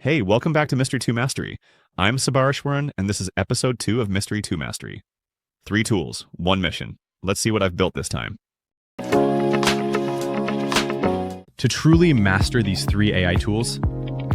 Hey, welcome back to Mystery2Mastery. I'm Sabarishwaran, and this is episode 2 of Mystery2Mastery. 3 tools, 1 mission. Let's see what I've built this time. To truly master these 3 AI tools,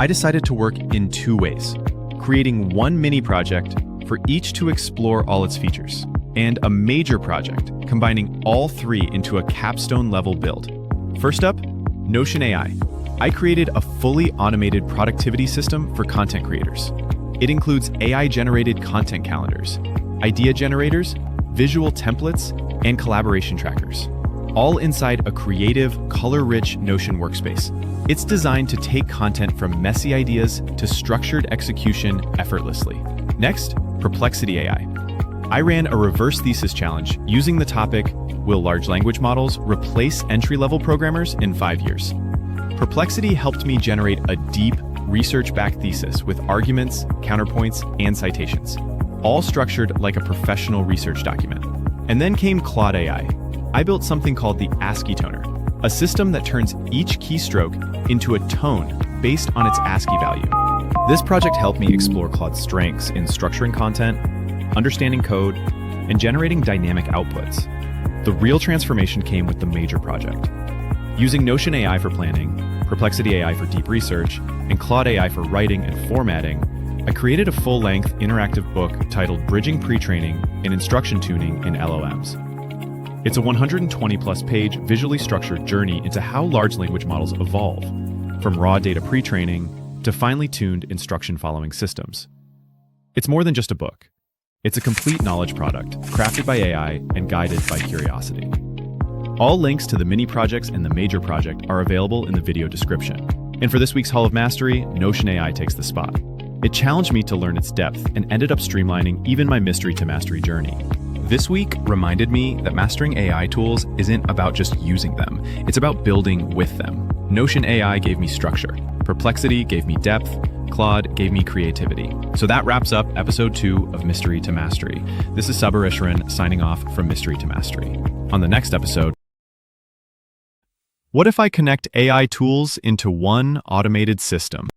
I decided to work in 2 ways, creating 1 mini project for each to explore all its features, and a major project combining all 3 into a capstone level build. First up, Notion AI. I created a fully automated productivity system for content creators. It includes AI-generated content calendars, idea generators, visual templates, and collaboration trackers, all inside a creative, color-rich Notion workspace. It's designed to take content from messy ideas to structured execution effortlessly. Next, Perplexity AI. I ran a reverse thesis challenge using the topic, "Will large language models replace entry-level programmers in 5 years?" Perplexity helped me generate a deep, research-backed thesis with arguments, counterpoints, and citations, all structured like a professional research document. And then came Claude AI. I built something called the ASCII Toner, a system that turns each keystroke into a tone based on its ASCII value. This project helped me explore Claude's strengths in structuring content, understanding code, and generating dynamic outputs. The real transformation came with the major project. Using Notion AI for planning, Perplexity AI for deep research, and Claude AI for writing and formatting, I created a full-length interactive book titled Bridging Pretraining and Instruction Tuning in LLMs. It's a 120-plus page visually structured journey into how large language models evolve, from raw data pre-training to finely tuned instruction-following systems. It's more than just a book. It's a complete knowledge product, crafted by AI and guided by curiosity. All links to the mini projects and the major project are available in the video description. And for this week's Hall of Mastery, Notion AI takes the spot. It challenged me to learn its depth and ended up streamlining even my Mystery2Mastery journey. This week reminded me that mastering AI tools isn't about just using them, it's about building with them. Notion AI gave me structure, Perplexity gave me depth, Claude gave me creativity. So that wraps up episode 2 of Mystery2Mastery. This is Sabarishwaran signing off from Mystery2Mastery. On the next episode, what if I connect AI tools into one automated system?